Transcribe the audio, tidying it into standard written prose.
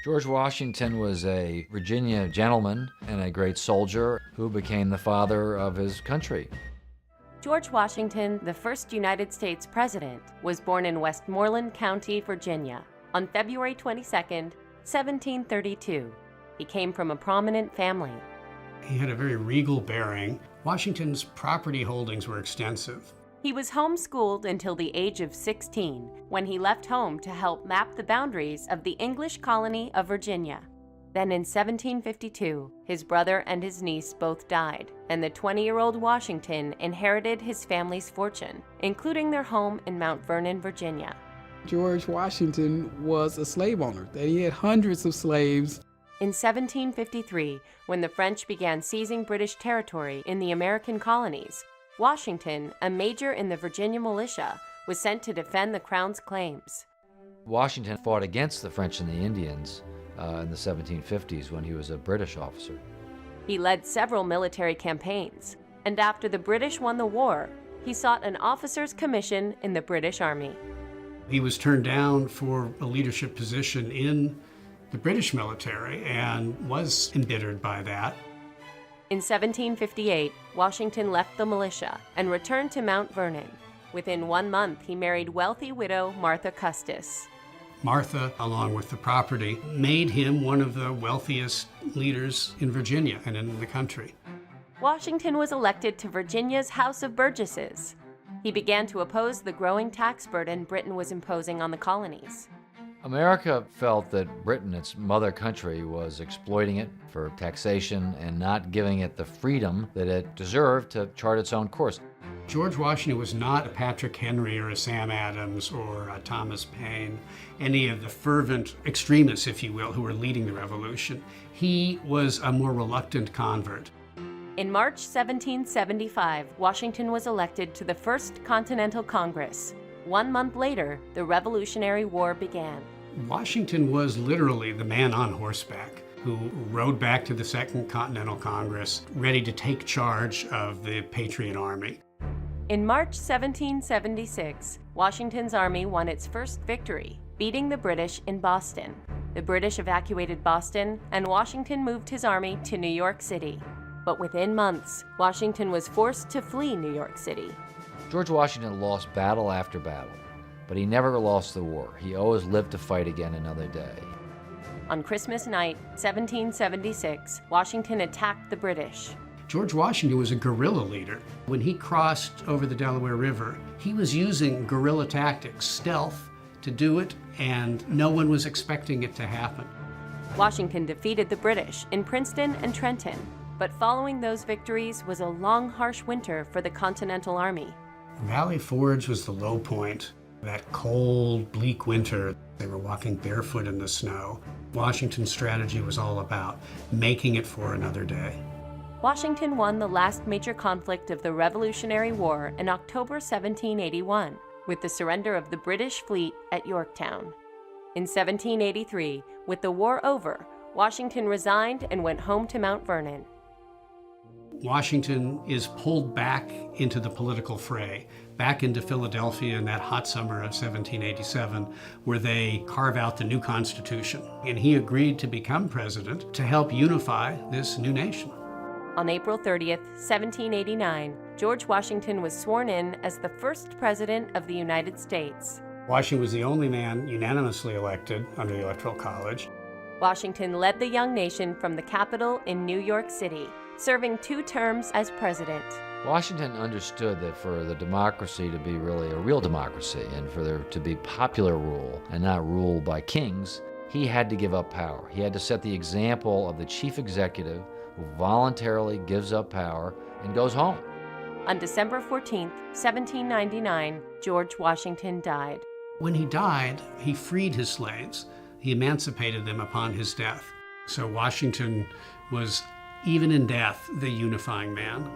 George Washington was a Virginia gentleman and a great soldier who became the father of his country. George Washington, the first United States president, was born in Westmoreland County, Virginia, on February 22, 1732. He came from a prominent family. He had a very regal bearing. Washington's property holdings were extensive. He was homeschooled until the age of 16, when he left home to help map the boundaries of the English colony of Virginia. Then in 1752, his brother and his niece both died, and the 20-year-old Washington inherited his family's fortune, including their home in Mount Vernon, Virginia. George Washington was a slave owner, that he had hundreds of slaves. In 1753, when the French began seizing British territory in the American colonies, Washington, a major in the Virginia militia, was sent to defend the Crown's claims. Washington fought against the French and the Indians in the 1750s when he was a British officer. He led several military campaigns, and after the British won the war, he sought an officer's commission in the British Army. He was turned down for a leadership position in the British military and was embittered by that. In 1758, Washington left the militia and returned to Mount Vernon. Within 1 month, he married wealthy widow Martha Custis. Martha, along with the property, made him one of the wealthiest leaders in Virginia and in the country. Washington was elected to Virginia's House of Burgesses. He began to oppose the growing tax burden Britain was imposing on the colonies. America felt that Britain, its mother country, was exploiting it for taxation and not giving it the freedom that it deserved to chart its own course. George Washington was not a Patrick Henry or a Sam Adams or a Thomas Paine, any of the fervent extremists, if you will, who were leading the revolution. He was a more reluctant convert. In March 1775, Washington was elected to the First Continental Congress. 1 month later, the Revolutionary War began. Washington was literally the man on horseback who rode back to the Second Continental Congress, ready to take charge of the Patriot Army. In March 1776, Washington's army won its first victory, beating the British in Boston. The British evacuated Boston, and Washington moved his army to New York City. But within months, Washington was forced to flee New York City. George Washington lost battle after battle, but he never lost the war. He always lived to fight again another day. On Christmas night, 1776, Washington attacked the British. George Washington was a guerrilla leader. When he crossed over the Delaware River, he was using guerrilla tactics, stealth, to do it, and no one was expecting it to happen. Washington defeated the British in Princeton and Trenton, but following those victories was a long, harsh winter for the Continental Army. Valley Forge was the low point. That cold, bleak winter, they were walking barefoot in the snow. Washington's strategy was all about making it for another day. Washington won the last major conflict of the Revolutionary War in October 1781, with the surrender of the British fleet at Yorktown. In 1783, with the war over, Washington resigned and went home to Mount Vernon. Washington is pulled back into the political fray, back into Philadelphia in that hot summer of 1787, where they carve out the new Constitution. And he agreed to become president to help unify this new nation. On April 30th, 1789, George Washington was sworn in as the first president of the United States. Washington was the only man unanimously elected under the Electoral College. Washington led the young nation from the Capitol in New York City, serving 2 terms as president. Washington understood that for the democracy to be really a real democracy and for there to be popular rule and not rule by kings, he had to give up power. He had to set the example of the chief executive who voluntarily gives up power and goes home. On December 14, 1799, George Washington died. When he died, he freed his slaves. He emancipated them upon his death. So Washington was, even in death, the unifying man.